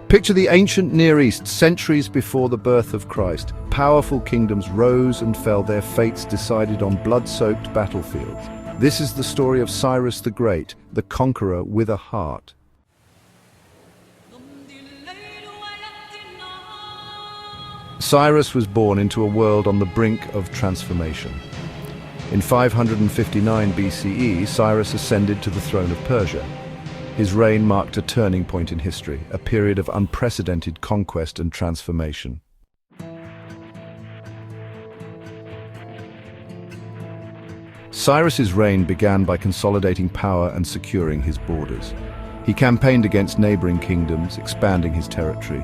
Picture the ancient Near East, centuries before the birth of Christ. Powerful kingdoms rose and fell, their fates decided on blood-soaked battlefields. This is the story of Cyrus the Great, the conqueror with a heart. Cyrus was born into a world on the brink of transformation. In 559 BCE, Cyrus ascended to the throne of Persia. His reign marked a turning point in history, a period of unprecedented conquest and transformation. Cyrus's reign began by consolidating power and securing his borders. He campaigned against neighboring kingdoms, expanding his territory.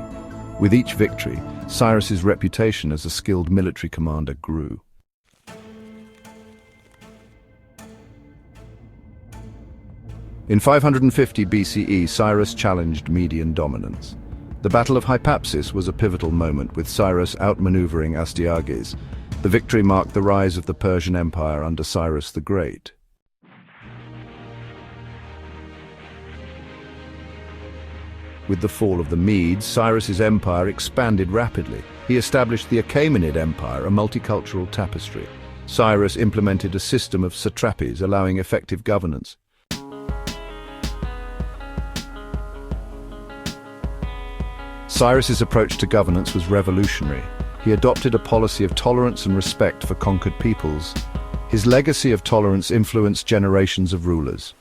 With each victory, Cyrus's reputation as a skilled military commander grew. In 550 BCE, Cyrus challenged Median dominance. The Battle of Hypapsis was a pivotal moment, with Cyrus outmaneuvering Astyages. The victory marked the rise of the Persian Empire under Cyrus the Great. With the fall of the Medes, Cyrus's empire expanded rapidly. He established the Achaemenid Empire, a multicultural tapestry. Cyrus implemented a system of satrapies, allowing effective governance. Cyrus's approach to governance was revolutionary. He adopted a policy of tolerance and respect for conquered peoples. His legacy of tolerance influenced generations of rulers.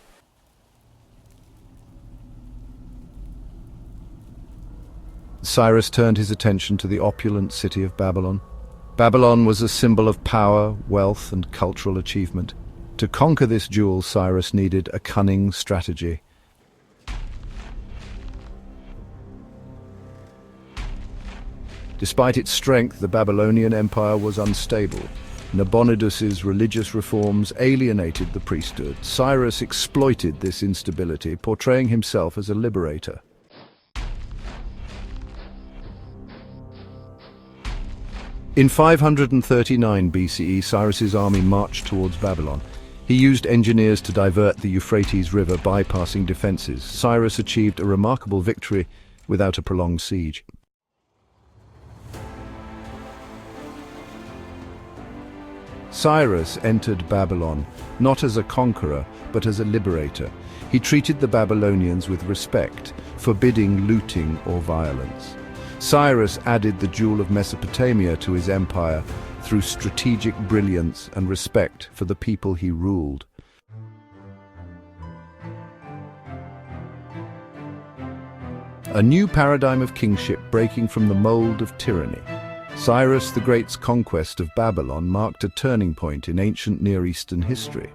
Cyrus turned his attention to the opulent city of Babylon. Babylon was a symbol of power, wealth, and cultural achievement. To conquer this jewel, Cyrus needed a cunning strategy. Despite its strength, the Babylonian Empire was unstable. Nabonidus's religious reforms alienated the priesthood. Cyrus exploited this instability, portraying himself as a liberator. In 539 BCE, Cyrus's army marched towards Babylon. He used engineers to divert the Euphrates River, bypassing defenses. Cyrus achieved a remarkable victory without a prolonged siege. Cyrus entered Babylon not as a conqueror, but as a liberator. He treated the Babylonians with respect, forbidding looting or violence. Cyrus added the jewel of Mesopotamia to his empire through strategic brilliance and respect for the people he ruled. A new paradigm of kingship breaking from the mold of tyranny. Cyrus the Great's conquest of Babylon marked a turning point in ancient Near Eastern history.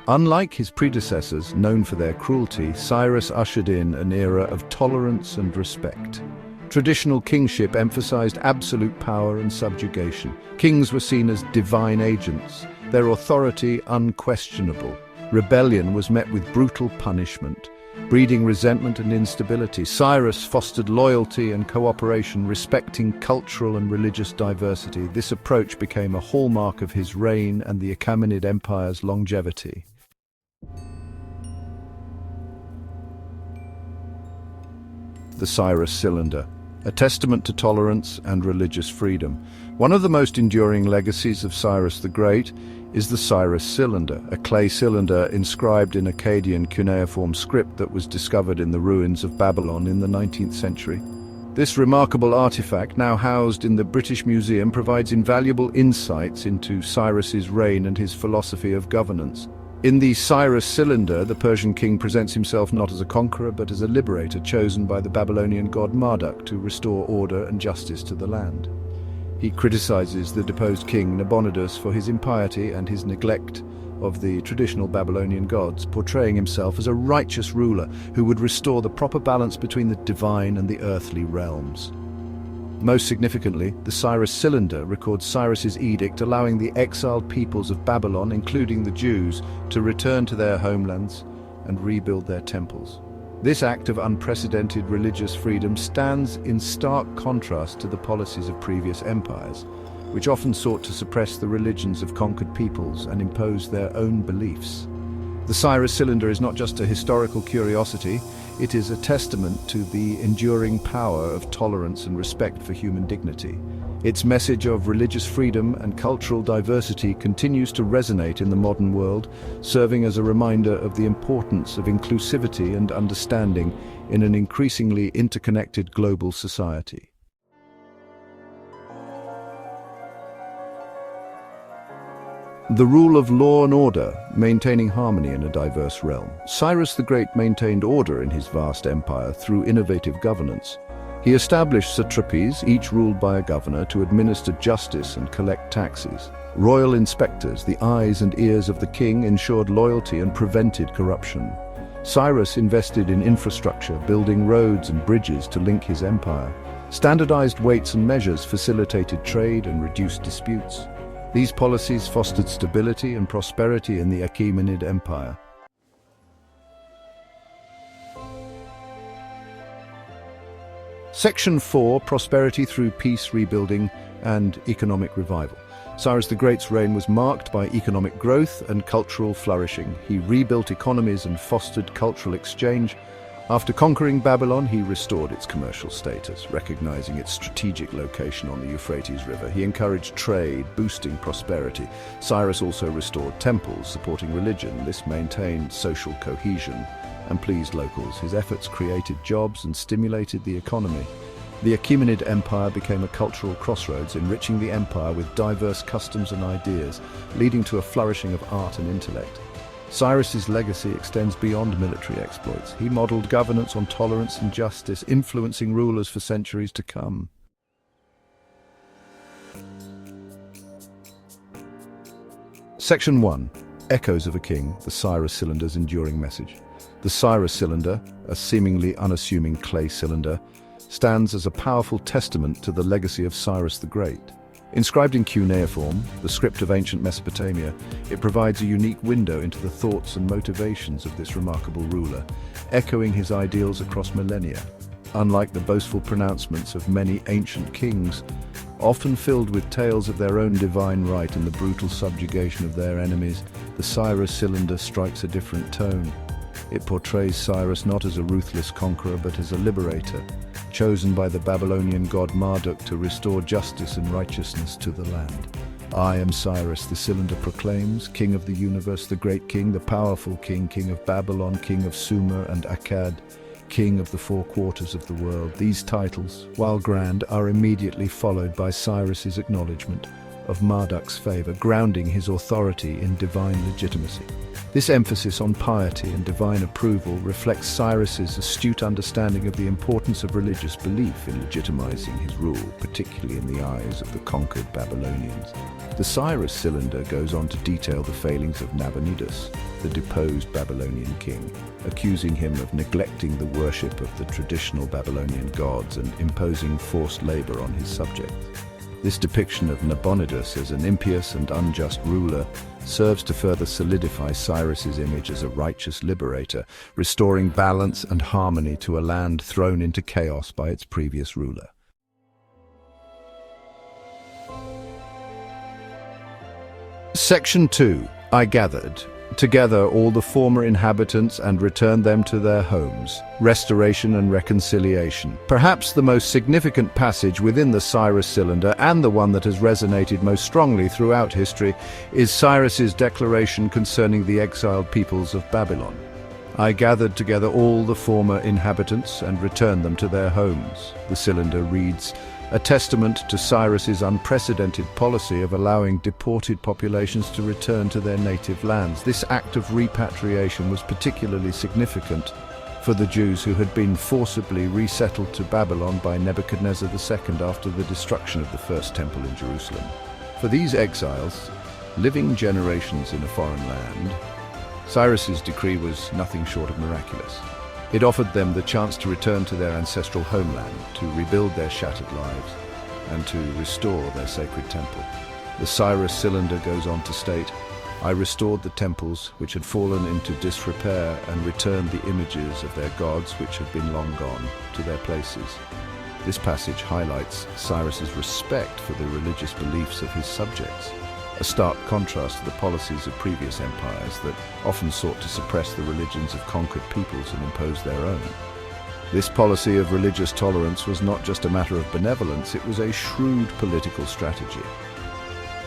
Unlike his predecessors, known for their cruelty, Cyrus ushered in an era of tolerance and respect. Traditional kingship emphasized absolute power and subjugation. Kings were seen as divine agents, their authority unquestionable. Rebellion was met with brutal punishment, breeding resentment and instability. Cyrus fostered loyalty and cooperation, respecting cultural and religious diversity. This approach became a hallmark of his reign and the Achaemenid Empire's longevity. The Cyrus Cylinder, a testament to tolerance and religious freedom. One of the most enduring legacies of Cyrus the Great is the Cyrus Cylinder, a clay cylinder inscribed in Akkadian cuneiform script that was discovered in the ruins of Babylon in the 19th century. This remarkable artifact, now housed in the British Museum, provides invaluable insights into Cyrus's reign and his philosophy of governance. In the Cyrus Cylinder, the Persian king presents himself not as a conqueror but as a liberator chosen by the Babylonian god Marduk to restore order and justice to the land. He criticizes the deposed king Nabonidus for his impiety and his neglect of the traditional Babylonian gods, portraying himself as a righteous ruler who would restore the proper balance between the divine and the earthly realms. Most significantly, the Cyrus Cylinder records Cyrus's edict allowing the exiled peoples of Babylon, including the Jews, to return to their homelands and rebuild their temples. This act of unprecedented religious freedom stands in stark contrast to the policies of previous empires, which often sought to suppress the religions of conquered peoples and impose their own beliefs. The Cyrus Cylinder is not just a historical curiosity, It is a testament to the enduring power of tolerance and respect for human dignity. Its message of religious freedom and cultural diversity continues to resonate in the modern world, serving as a reminder of the importance of inclusivity and understanding in an increasingly interconnected global society. The rule of law and order, maintaining harmony in a diverse realm. Cyrus the Great maintained order in his vast empire through innovative governance. He established satrapies, each ruled by a governor, to administer justice and collect taxes. Royal inspectors, the eyes and ears of the king, ensured loyalty and prevented corruption. Cyrus invested in infrastructure, building roads and bridges to link his empire. Standardized weights and measures facilitated trade and reduced disputes. These policies fostered stability and prosperity in the Achaemenid Empire. Section 4. Prosperity through peace, rebuilding, and economic revival. Cyrus the Great's reign was marked by economic growth and cultural flourishing. He rebuilt economies and fostered cultural exchange. After conquering Babylon, he restored its commercial status, recognizing its strategic location on the Euphrates River. He encouraged trade, boosting prosperity. Cyrus also restored temples, supporting religion. This maintained social cohesion and pleased locals. His efforts created jobs and stimulated the economy. The Achaemenid Empire became a cultural crossroads, enriching the empire with diverse customs and ideas, leading to a flourishing of art and intellect. Cyrus's legacy extends beyond military exploits. He modeled governance on tolerance and justice, influencing rulers for centuries to come. Section 1. Echoes of a King, the Cyrus cylinder's enduring message. The Cyrus cylinder, a seemingly unassuming clay cylinder, stands as a powerful testament to the legacy of Cyrus the Great. Inscribed in cuneiform, the script of ancient Mesopotamia, it provides a unique window into the thoughts and motivations of this remarkable ruler, echoing his ideals across millennia. Unlike the boastful pronouncements of many ancient kings, often filled with tales of their own divine right and the brutal subjugation of their enemies, the Cyrus cylinder strikes a different tone. It portrays Cyrus not as a ruthless conqueror but as a liberator, chosen by the Babylonian god Marduk to restore justice and righteousness to the land. I am Cyrus, the cylinder proclaims, king of the universe, the great king, the powerful king, king of Babylon, king of Sumer and Akkad, king of the four quarters of the world. These titles, while grand, are immediately followed by Cyrus's acknowledgement of Marduk's favor, grounding his authority in divine legitimacy. This emphasis on piety and divine approval reflects Cyrus's astute understanding of the importance of religious belief in legitimizing his rule, particularly in the eyes of the conquered Babylonians. The Cyrus cylinder goes on to detail the failings of Nabonidus, the deposed Babylonian king, accusing him of neglecting the worship of the traditional Babylonian gods and imposing forced labor on his subjects. This depiction of Nabonidus as an impious and unjust ruler serves to further solidify Cyrus's image as a righteous liberator, restoring balance and harmony to a land thrown into chaos by its previous ruler. Section 2. I gathered together all the former inhabitants and returned them to their homes. Restoration and reconciliation. Perhaps the most significant passage within the Cyrus cylinder, and the one that has resonated most strongly throughout history, is Cyrus's declaration concerning the exiled peoples of Babylon. I gathered together all the former inhabitants and returned them to their homes. The cylinder reads, a testament to Cyrus's unprecedented policy of allowing deported populations to return to their native lands. This act of repatriation was particularly significant for the Jews who had been forcibly resettled to Babylon by Nebuchadnezzar II after the destruction of the first temple in Jerusalem. For these exiles, living generations in a foreign land, Cyrus's decree was nothing short of miraculous. It offered them the chance to return to their ancestral homeland, to rebuild their shattered lives, and to restore their sacred temple. The Cyrus cylinder goes on to state, I restored the temples which had fallen into disrepair and returned the images of their gods which had been long gone to their places. This passage highlights Cyrus's respect for the religious beliefs of his subjects. a stark contrast to the policies of previous empires that often sought to suppress the religions of conquered peoples and impose their own. This policy of religious tolerance was not just a matter of benevolence, it was a shrewd political strategy.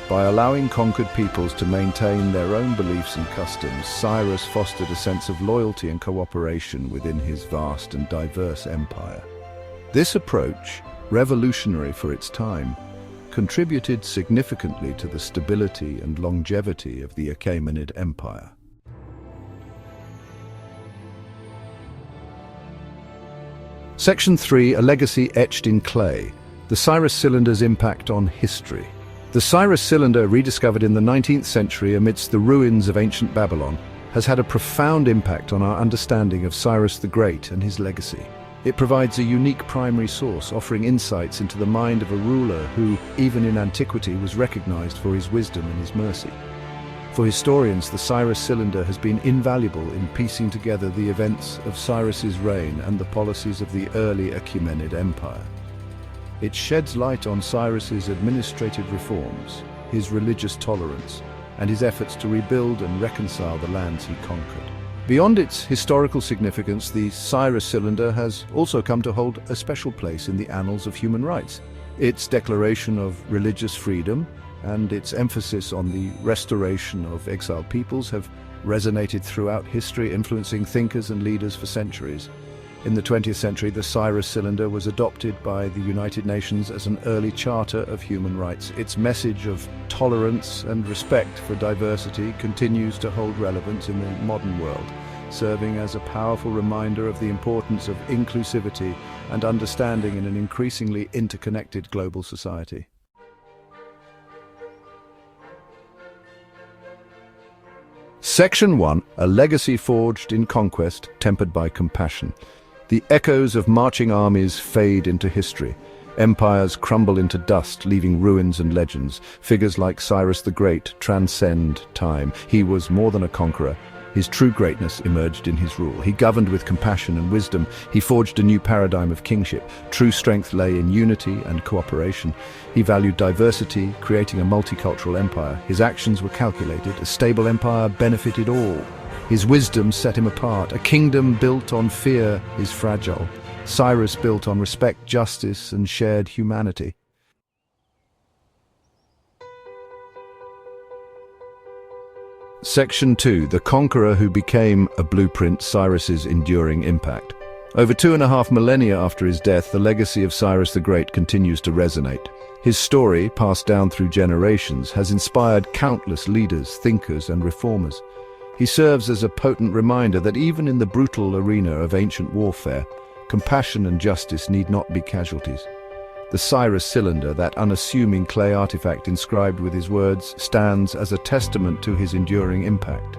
By allowing conquered peoples to maintain their own beliefs and customs, Cyrus fostered a sense of loyalty and cooperation within his vast and diverse empire. This approach, revolutionary for its time, contributed significantly to the stability and longevity of the Achaemenid Empire. Section 3, a legacy etched in clay, the Cyrus cylinder's impact on history. The Cyrus cylinder, rediscovered in the 19th century amidst the ruins of ancient Babylon, has had a profound impact on our understanding of Cyrus the Great and his legacy. It provides a unique primary source, offering insights into the mind of a ruler who, even in antiquity, was recognized for his wisdom and his mercy. For historians, the Cyrus cylinder has been invaluable in piecing together the events of Cyrus's reign and the policies of the early Achaemenid Empire. It sheds light on Cyrus's administrative reforms, his religious tolerance, and his efforts to rebuild and reconcile the lands he conquered. Beyond its historical significance, the Cyrus cylinder has also come to hold a special place in the annals of human rights. Its declaration of religious freedom and its emphasis on the restoration of exiled peoples have resonated throughout history, influencing thinkers and leaders for centuries. In the 20th century, the Cyrus cylinder was adopted by the United Nations as an early charter of human rights. Its message of tolerance and respect for diversity continues to hold relevance in the modern world, serving as a powerful reminder of the importance of inclusivity and understanding in an increasingly interconnected global society. Section 1, a legacy forged in conquest, tempered by compassion. The echoes of marching armies fade into history. Empires crumble into dust, leaving ruins and legends. Figures like Cyrus the Great transcend time. He was more than a conqueror. His true greatness emerged in his rule. He governed with compassion and wisdom. He forged a new paradigm of kingship. True strength lay in unity and cooperation. He valued diversity, creating a multicultural empire. His actions were calculated. A stable empire benefited all. His wisdom set him apart. A kingdom built on fear is fragile. Cyrus built on respect, justice, and shared humanity. Section 2, the Conqueror who became a blueprint, Cyrus's enduring impact. Over 2.5 millennia after his death, the legacy of Cyrus the Great continues to resonate. His story, passed down through generations, has inspired countless leaders, thinkers, and reformers. He serves as a potent reminder that even in the brutal arena of ancient warfare, compassion and justice need not be casualties. The Cyrus cylinder, that unassuming clay artifact inscribed with his words, stands as a testament to his enduring impact.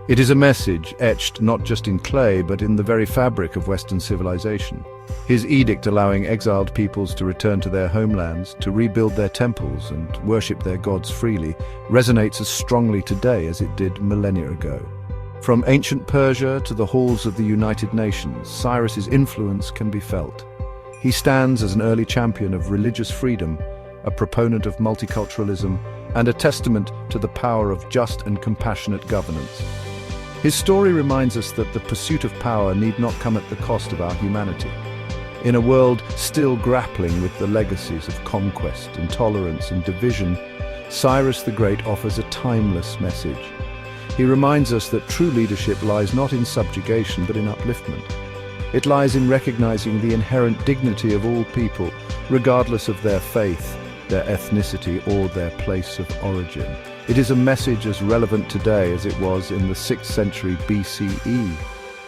It is a message etched not just in clay, but in the very fabric of Western civilization. His edict allowing exiled peoples to return to their homelands, to rebuild their temples and worship their gods freely, resonates as strongly today as it did millennia ago. From ancient Persia to the halls of the United Nations, Cyrus's influence can be felt. He stands as an early champion of religious freedom, a proponent of multiculturalism, and a testament to the power of just and compassionate governance. His story reminds us that the pursuit of power need not come at the cost of our humanity. In a world still grappling with the legacies of conquest, intolerance, and division, Cyrus the Great offers a timeless message. He reminds us that true leadership lies not in subjugation but in upliftment. It lies in recognizing the inherent dignity of all people, regardless of their faith, their ethnicity, or their place of origin. It is a message as relevant today as it was in the 6th century BCE,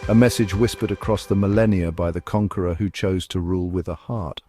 a message whispered across the millennia by the conqueror who chose to rule with a heart.